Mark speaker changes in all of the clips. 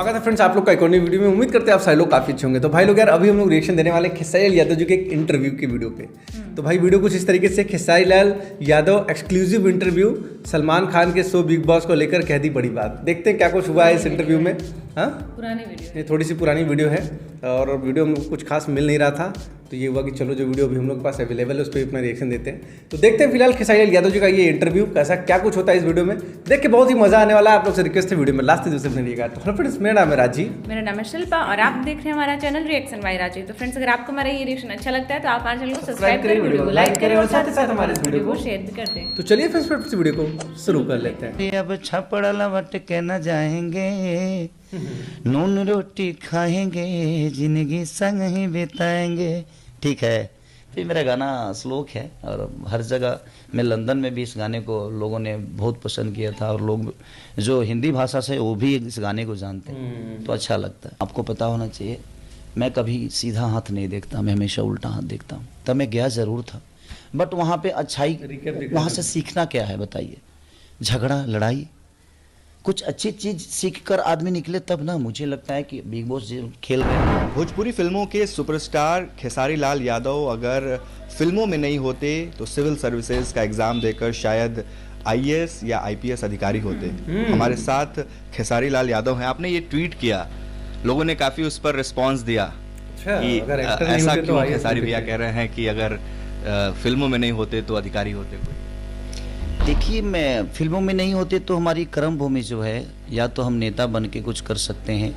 Speaker 1: स्वागत है फ्रेंड्स आप लोग का एक और नई वीडियो में। उम्मीद करते हैं आप सारे लोग काफी अच्छे होंगे। तो भाई लोग यार अभी हम लोग रिएक्शन देने वाले हैं खेसारी लाल यादव जी के एक इंटरव्यू की वीडियो पे। तो भाई वीडियो कुछ इस तरीके से, खेसारी लाल यादव एक्सक्लूसिव इंटरव्यू, सलमान खान के शो बिग बॉस को लेकर कह दी बड़ी बात। देखते हैं क्या कुछ हुआ है इस इंटरव्यू में। हाँ
Speaker 2: पुरानी वीडियो,
Speaker 1: ये थोड़ी सी पुरानी वीडियो है और वीडियो में कुछ खास मिल नहीं रहा था, तो ये हुआ कि चलो जो वीडियो अभी हम लोग के पास अवेलेबल है उस पर अपना रिएक्शन देते हैं। तो देखते हैं फिलहाल खेसारी लाल यादव जी का ये इंटरव्यू कैसा, क्या कुछ होता है इस वीडियो में, देख के बहुत ही मजा आने वाला है। आप लोग से रिक्वेस्ट है वीडियो में लास्ट तक बनिएगा। तो फ्रेंड्स मेरा नाम है राजीव,
Speaker 2: मेरा नाम है शिल्पा और आप देख रहे हैं हमारा चैनल रिएक्शन बाय राजीव। तो फ्रेंड्स अगर आपको हमारा ये रिएक्शन अच्छा लगता है तो आप हमारे चैनल को सब्सक्राइब करें, वीडियो को लाइक करें और साथ ही साथ हमारे वीडियो को शेयर भी कर दें।
Speaker 1: तो चलिए फ्रेंड्स वीडियो को शुरू कर लेते हैं।
Speaker 3: अब छपड़ लवट के न जाएंगे, नून रोटी खाएंगे, जिंदगी संग ही बिताएंगे। ठीक है, ये मेरा गाना श्लोक है और हर जगह मैं लंदन में भी इस गाने को लोगों ने बहुत पसंद किया था और लोग जो हिंदी भाषा से वो भी इस गाने को जानते हैं, तो अच्छा लगता है। आपको पता होना चाहिए मैं कभी सीधा हाथ नहीं देखता, मैं हमेशा उल्टा हाथ देखता हूँ। तब मैं गया जरूर था, बट वहाँ पे अच्छाई, वहाँ से सीखना क्या है बताइए? झगड़ा, लड़ाई, कुछ अच्छी चीज सीख कर आदमी निकले तब ना। मुझे लगता है कि बिग बॉस खेल गए।
Speaker 4: भोजपुरी फिल्मों के सुपरस्टार खेसारी लाल यादव अगर फिल्मों में नहीं होते तो सिविल सर्विसेज का एग्जाम देकर शायद आईएएस या आईपीएस अधिकारी होते। हमारे साथ खेसारी लाल यादव हैं। आपने ये ट्वीट किया, लोगों ने काफी उस पर रिस्पांस दिया कि ऐसा क्यों खेसारी भैया कह रहे हैं कि अगर फिल्मों में नहीं होते तो अधिकारी होते कोई।
Speaker 3: देखिए, मैं फिल्मों में नहीं होते तो हमारी कर्म भूमि जो है, या तो हम नेता बन के कुछ कर सकते हैं,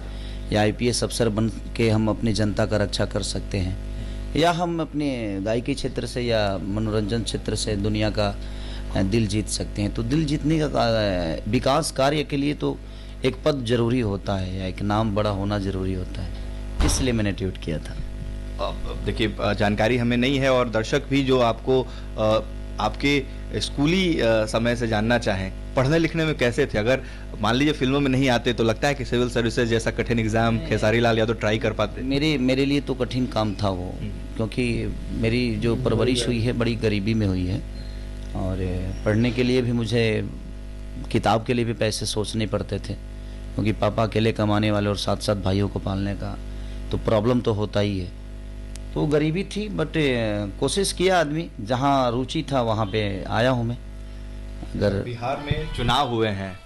Speaker 3: या आईपीएस अफसर बन के हम अपनी जनता का रक्षा कर सकते हैं, या हम अपने गायकी क्षेत्र से या मनोरंजन क्षेत्र से दुनिया का दिल जीत सकते हैं। तो दिल जीतने का विकास कार्य के लिए तो एक पद जरूरी होता है या एक नाम बड़ा होना जरूरी होता है, इसलिए मैंने ट्वीट किया था।
Speaker 4: देखिए, जानकारी हमें नहीं है और दर्शक भी जो आपको आपके स्कूली समय से जानना चाहें, पढ़ने लिखने में कैसे थे? अगर मान लीजिए फिल्मों में नहीं आते तो लगता है कि सिविल सर्विसेज जैसा कठिन एग्जाम खेसारी लाल यादव ट्राई कर पाते?
Speaker 3: मेरे लिए तो कठिन काम था वो, क्योंकि मेरी जो परवरिश हुई है बड़ी गरीबी में हुई है और पढ़ने के लिए भी मुझे, किताब के लिए भी पैसे सोचने पड़ते थे, क्योंकि पापा अकेले कमाने वाले और साथ साथ भाइयों को पालने का तो प्रॉब्लम तो होता ही है। तो गरीबी थी, बट कोशिश किया आदमी, जहाँ रुचि था वहाँ पे आया हूँ मैं। अगर
Speaker 4: बिहार में चुनाव हुए हैं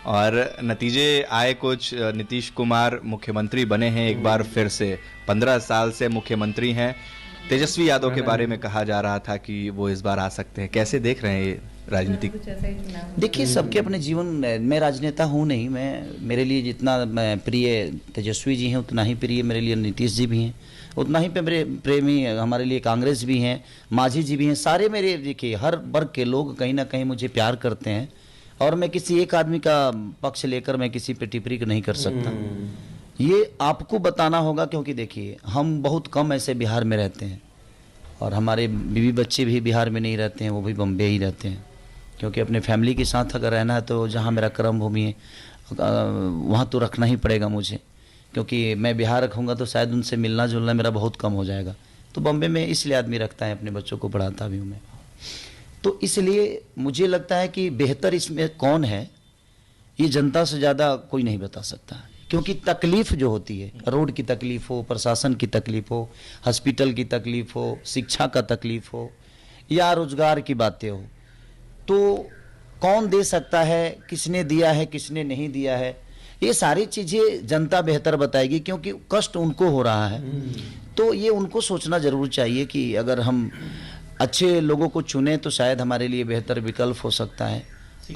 Speaker 4: और नतीजे आए कुछ, नीतीश कुमार मुख्यमंत्री बने हैं एक बार फिर से, 15 साल से मुख्यमंत्री हैं। तेजस्वी यादव के बारे में कहा जा रहा था कि वो इस बार आ सकते हैं। कैसे देख रहे हैं ये राजनीतिक?
Speaker 3: देखिए, सबके अपने जीवन, मैं राजनेता हूँ नहीं, मेरे लिए जितना प्रिय तेजस्वी जी हैं उतना ही प्रिय मेरे लिए नीतीश जी भी हैं, उतना ही मेरे प्रेमी हमारे लिए कांग्रेस भी हैं, मांझी जी भी हैं। सारे मेरे, देखिए हर वर्ग के लोग कहीं ना कहीं मुझे प्यार करते हैं और मैं किसी एक आदमी का पक्ष लेकर मैं किसी पे टिप्पणी नहीं कर सकता। ये आपको बताना होगा, क्योंकि देखिए हम बहुत कम ऐसे बिहार में रहते हैं और हमारे बीवी बच्चे भी बिहार में नहीं रहते हैं, वो भी बम्बई ही रहते हैं, क्योंकि अपने फैमिली के साथ अगर रहना है तो जहाँ मेरा कर्म भूमि है वहाँ तो रखना ही पड़ेगा मुझे, क्योंकि मैं बिहार रखूँगा तो शायद उनसे मिलना जुलना मेरा बहुत कम हो जाएगा। तो बम्बे में इसलिए आदमी रखता है, अपने बच्चों को पढ़ाता भी हूँ मैं। तो इसलिए मुझे लगता है कि बेहतर इसमें कौन है, ये जनता से ज़्यादा कोई नहीं बता सकता, क्योंकि तकलीफ जो होती है, रोड की तकलीफ हो, प्रशासन की तकलीफ हो, हॉस्पिटल की तकलीफ हो, शिक्षा का तकलीफ हो या रोजगार की बातें हो, तो कौन दे सकता है, किसने दिया है, किसने नहीं दिया है, ये सारी चीज़ें जनता बेहतर बताएगी, क्योंकि कष्ट उनको हो रहा है। तो ये उनको सोचना जरूर चाहिए कि अगर हम अच्छे लोगों को चुने तो शायद हमारे लिए बेहतर विकल्प हो सकता है,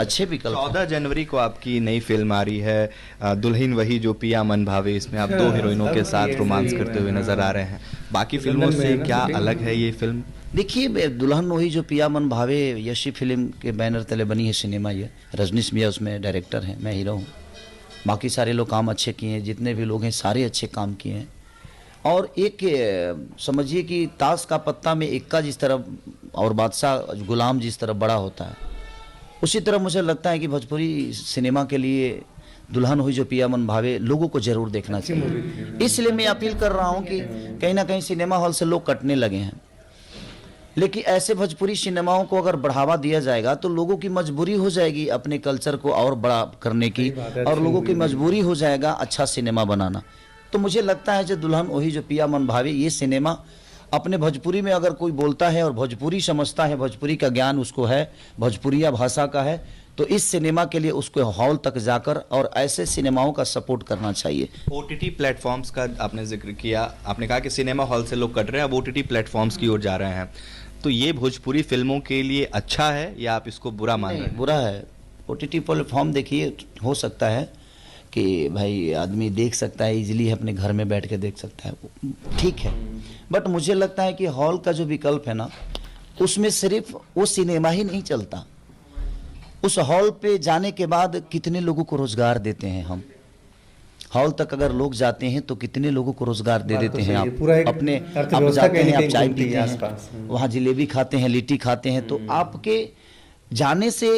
Speaker 3: अच्छे विकल्प।
Speaker 4: 14 जनवरी को आपकी नई फिल्म आ रही है, दुल्हन वही जो पिया मन भावे। इसमें आप 2 हीरोइनों के साथ रोमांस करते हुए नजर आ रहे हैं। बाकी फिल्मों से क्या अलग है ये फिल्म?
Speaker 3: देखिए, दुल्हन वही जो पिया मन भावे यशी फिल्म के बैनर तले बनी है सिनेमा। ये रजनीश मिया उसमें डायरेक्टर हैं, मैं हीरो हूँ। बाकी सारे लोग काम अच्छे किए हैं, जितने भी लोग हैं सारे अच्छे काम किए हैं। और एक समझिए कि ताश का पत्ता में इक्का जिस तरह और बादशाह गुलाम जिस तरह बड़ा होता है, उसी तरह मुझे लगता है कि भोजपुरी सिनेमा के लिए दुल्हन हुई जो पिया मन भावे लोगों को जरूर देखना चाहिए। इसलिए मैं अपील कर रहा हूँ कि कहीं ना कहीं सिनेमा हॉल से लोग कटने लगे हैं, लेकिन ऐसे भोजपुरी सिनेमाओं को अगर बढ़ावा दिया जाएगा तो लोगों की मजबूरी हो जाएगी अपने कल्चर को और बड़ा करने की, और लोगों की मजबूरी हो जाएगा अच्छा सिनेमा बनाना। तो मुझे लगता है जो दुल्हन वही जो पिया मन भावे, ये सिनेमा अपने भोजपुरी में अगर कोई बोलता है और भोजपुरी समझता है, भोजपुरी का ज्ञान उसको है, भोजपुरिया भाषा का है, तो इस सिनेमा के लिए उसको हॉल तक जाकर और ऐसे सिनेमाओं का सपोर्ट करना चाहिए।
Speaker 4: ओटीटी प्लेटफॉर्म्स का आपने जिक्र किया, आपने कहा कि सिनेमा हॉल से लोग कट रहे हैं, अब ओटीटी प्लेटफॉर्म्स की ओर जा रहे हैं, तो ये भोजपुरी फिल्मों के लिए अच्छा है या आप इसको बुरा मान रहे हैं?
Speaker 3: बुरा है। ओटीटी प्लेटफॉर्म देखिए, हो सकता है कि भाई आदमी देख सकता है इजीली, अपने घर में बैठ के देख सकता है, ठीक है, बट मुझे लगता है कि हॉल का जो विकल्प है ना, उसमें सिर्फ वो सिनेमा ही नहीं चलता, उस हॉल पे जाने के बाद कितने लोगों को रोजगार देते हैं हम। हॉल तक अगर लोग जाते हैं तो कितने लोगों को रोजगार दे देते हैं। आप अपने आप जाते हैं, आप चाय पीते हैं, वहाँ जलेबी खाते हैं, लिट्टी खाते हैं, तो आपके जाने से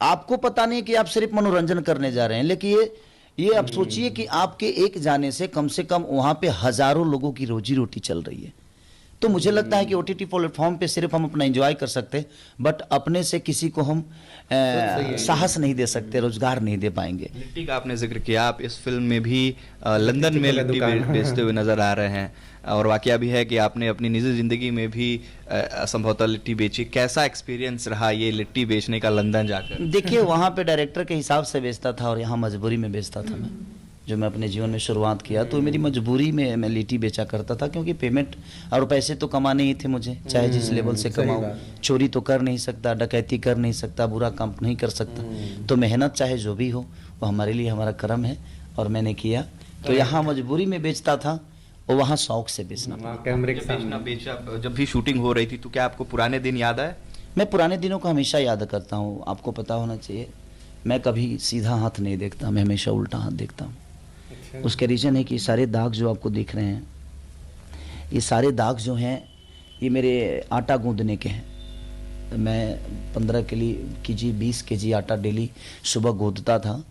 Speaker 3: आपको पता नहीं कि आप सिर्फ मनोरंजन करने जा रहे हैं, लेकिन ये आप सोचिए कि आपके एक जाने से कम वहाँ पे हजारों लोगों की रोजी रोटी चल रही है। तो मुझे लगता है कि ओटीटी प्लेटफॉर्म पे सिर्फ हम अपना एंजॉय कर सकते हैं, बट अपने से किसी को हम साहस नहीं दे सकते, रोजगार नहीं दे पाएंगे।
Speaker 4: लिट्टी का आपने जिक्र किया, आप इस फिल्म में भी लंदन में लिट्टी बेचते हुए नजर आ रहे हैं, और वाकया भी है कि आपने अपनी निजी जिंदगी में भी संभवतः लिट्टी बेची। कैसा एक्सपीरियंस रहा ये लिट्टी बेचने का लंदन जाकर?
Speaker 3: देखिए, वहाँ पे डायरेक्टर के हिसाब से बेचता था और यहाँ मजबूरी में बेचता था मैं। जो मैं अपने जीवन में शुरुआत किया तो मेरी मजबूरी में मैं लिट्टी बेचा करता था, क्योंकि पेमेंट और पैसे तो कमाने ही थे मुझे, चाहे जिस लेवल से कमाऊँ। चोरी तो कर नहीं सकता, डकैती कर नहीं सकता, बुरा काम नहीं कर सकता, तो मेहनत चाहे जो भी हो वो हमारे लिए हमारा कर्म है और मैंने किया। तो यहाँ मजबूरी में बेचता था और वहाँ शौक से बेचना।
Speaker 1: कैमरे के सामने
Speaker 4: बेचा, जब भी शूटिंग हो रही थी तो क्या आपको पुराने दिन याद आए?
Speaker 3: मैं पुराने दिनों को हमेशा याद करता हूँ। आपको पता होना चाहिए, मैं कभी सीधा हाथ नहीं देखता, मैं हमेशा उल्टा हाथ देखता हूँ। उसके रीज़न है कि सारे दाग जो आपको दिख रहे हैं, ये सारे दाग जो हैं ये मेरे आटा गूंदने के हैं। मैं 15 केजी 20 केजी आटा डेली सुबह गूंदता था,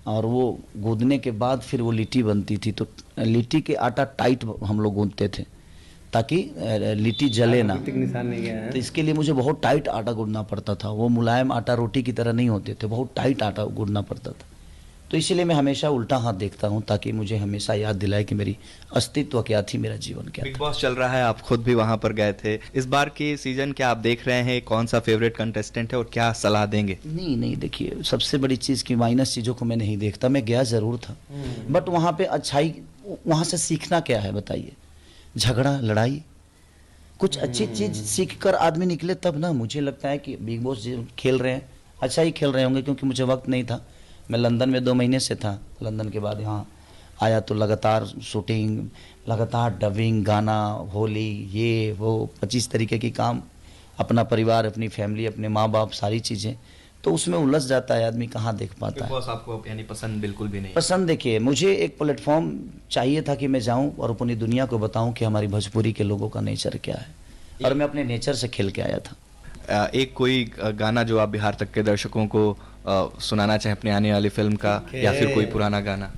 Speaker 3: और वो गूंदने के बाद फिर वो लिट्टी बनती थी। तो लिट्टी के आटा टाइट हम लोग गूंदते थे ताकि लिट्टी जले ना। तो इसके लिए मुझे बहुत टाइट आटा गूंदना पड़ता था। वो मुलायम आटा रोटी की तरह नहीं होते थे, बहुत टाइट आटा गूंदना पड़ता था। तो इसलिए मैं हमेशा उल्टा हाथ देखता हूं, ताकि मुझे हमेशा याद दिलाए कि मेरी अस्तित्व क्या थी, मेरा जीवन क्या था।
Speaker 4: बिग बॉस चल रहा है, आप खुद भी वहां पर गए थे। इस बार के सीजन क्या आप देख रहे हैं? कौन सा फेवरेट कंटेस्टेंट है और क्या सलाह देंगे?
Speaker 3: नहीं, देखिए, सबसे बड़ी चीज़ की माइनस चीज़ों को मैं नहीं देखता। मैं गया ज़रूर था, बट वहाँ पे अच्छाई, वहाँ से सीखना क्या है बताइए? झगड़ा, लड़ाई, कुछ अच्छी चीज़ सीख कर आदमी निकले तब ना। मुझे लगता है कि बिग बॉस जो खेल रहे हैं अच्छा ही खेल रहे होंगे, क्योंकि मुझे वक्त नहीं था। मैं लंदन में 2 महीने से था। लंदन के बाद यहाँ आया तो लगातार शूटिंग, लगातार डबिंग, गाना, होली, ये वो 25 तरीके की काम, अपना परिवार, अपनी फैमिली, अपने माँ बाप, सारी चीज़ें, तो उसमें उलझ जाता है आदमी, कहाँ देख पाता है।
Speaker 4: बॉस आपको यानी पसंद बिल्कुल भी नहीं?
Speaker 3: पसंद, देखिए, मुझे एक प्लेटफॉर्म चाहिए था कि मैं जाऊँ और अपनी दुनिया को बताऊँ कि हमारी भोजपुरी के लोगों का नेचर क्या है, और मैं अपने नेचर से खेल के आया था।
Speaker 4: एक कोई गाना जो आप बिहार तक के दर्शकों को सुनाना चाहें अपने आने वाली फिल्म का, या फिर कोई पुराना गाना?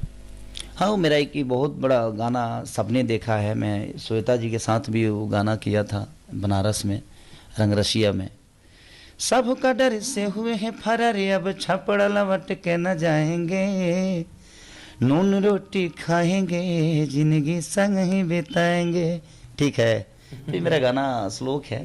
Speaker 3: हाँ, वो मेरा एक बहुत बड़ा गाना सबने देखा है। मैं श्वेता जी के साथ भी वो गाना किया था बनारस में, रंगरसिया में। सबका डर से हुए हैं फरार, अब छपड़ लौट के न जाएंगे, नून रोटी खाएंगे, जिंदगी संग ही बिताएंगे। ठीक है, ये मेरा गाना श्लोक है।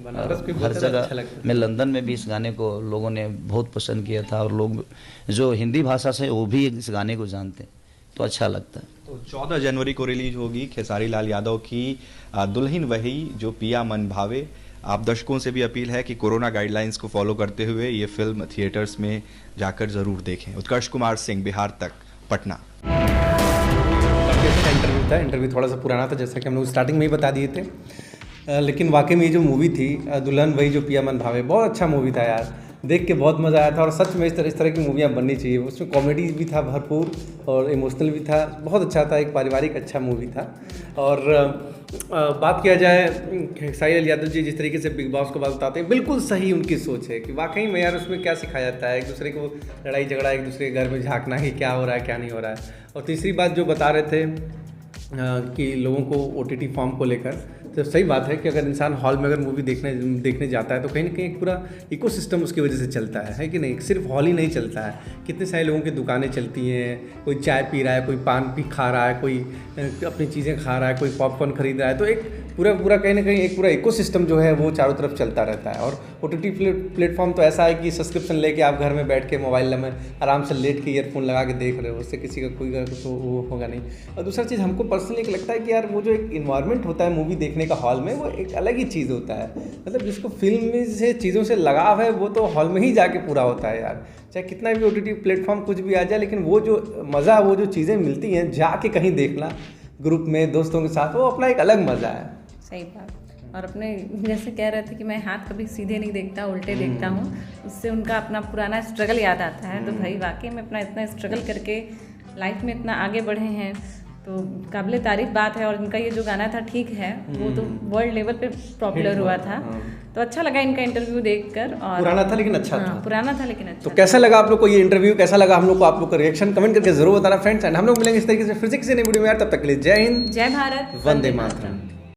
Speaker 3: हर जगह, मैं लंदन में भी इस गाने को लोगों ने बहुत पसंद किया था, और लोग जो हिंदी भाषा से वो भी इस गाने को जानते हैं, तो अच्छा लगता है।
Speaker 4: तो 14 जनवरी को रिलीज होगी खेसारी लाल यादव की दुल्हन वही जो पिया मन भावे। आप दर्शकों से भी अपील है कि कोरोना गाइडलाइंस को फॉलो करते हुए ये फिल्म थिएटर्स में जाकर जरूर देखें। उत्कर्ष कुमार सिंह, बिहार तक, पटना।
Speaker 1: इंटरव्यू थोड़ा सा पुराना था, जैसा कि हम लोग स्टार्टिंग में ही बता दिए थे, लेकिन वाकई में ये जो मूवी थी दुल्हन वही जो पिया मन भावे, बहुत अच्छा मूवी था यार। देख के बहुत मज़ा आया था, और सच में इस तरह की मूवियाँ बननी चाहिए। उसमें कॉमेडी भी था भरपूर और इमोशनल भी था, बहुत अच्छा था, एक पारिवारिक अच्छा मूवी था। और बात किया जाए खेसारी लाल यादव जी जिस तरीके से बिग बॉस को बात बताते हैं, बिल्कुल सही उनकी सोच है कि वाकई में यार उसमें क्या सिखाया जाता है, एक दूसरे को लड़ाई झगड़ा, एक दूसरे के घर में झांकना ही क्या हो रहा है क्या नहीं हो रहा है। और तीसरी बात जो बता रहे थे कि लोगों को OTT फॉर्म को लेकर, तो सही बात है कि अगर इंसान हॉल में अगर मूवी देखने जाता है तो कहीं ना कहीं एक पूरा इकोसिस्टम उसकी वजह से चलता है कि नहीं? सिर्फ हॉल ही नहीं चलता है, कितने सारे लोगों की दुकानें चलती हैं, कोई चाय पी रहा है, कोई पान पी खा रहा है, कोई अपनी चीज़ें खा रहा है, कोई पॉपकॉर्न खरीद रहा है। तो एक पूरा कहीं ना कहीं एक पूरा इकोसिस्टम जो है वो चारों तरफ चलता रहता है। और OTT प्लेटफॉर्म तो ऐसा है कि सब्सक्रिप्शन लेके आप घर में बैठ के मोबाइल में आराम से लेट के ईयरफोन लगा के देख रहे हो, उससे किसी का कोई तो वो होगा नहीं। और दूसरा चीज़ हमको पर्सनली एक लगता है कि यार वो जो एक इन्वायरमेंट होता है मूवी देखने का हॉल में, वो एक अलग ही चीज़ होता है। मतलब जिसको फिल्म से चीज़ों से लगाव है वो तो हॉल में ही जाके पूरा होता है यार। चाहे कितना भी OTT प्लेटफॉर्म कुछ भी आ जाए, लेकिन वो जो मज़ा, वो जो चीज़ें मिलती हैं जाके कहीं देखना ग्रुप में दोस्तों के साथ, वो अपना एक अलग मज़ा है।
Speaker 2: सही बात। और अपने जैसे कह रहे थे कि मैं हाथ कभी सीधे नहीं देखता, उल्टे देखता हूँ, उससे उनका अपना पुराना स्ट्रगल याद आता है। तो भाई वाकई में अपना इतना स्ट्रगल करके लाइफ में इतना आगे बढ़े हैं, तो काबिल तारीफ बात है। और इनका ये जो गाना था ठीक है, वो तो वर्ल्ड लेवल पे पॉपुलर हुआ था। तो अच्छा लगा इनका इंटरव्यू देखकर। और
Speaker 1: पुराना था लेकिन अच्छा था।
Speaker 2: पुराना था लेकिन अच्छा।
Speaker 1: तो कैसा लगा आप लोग को ये इंटरव्यू, कैसा लगा हम लोग को? आप लोग का रिएक्शन कमेंट करके जरूर बताना फ्रेंड्स। एंड हम लोग मिलेंगे इस तरीके से फिर से किसी नई वीडियो में यार। तब तक के लिए जय हिंद,
Speaker 2: जय भारत,
Speaker 1: वंदे मातरम।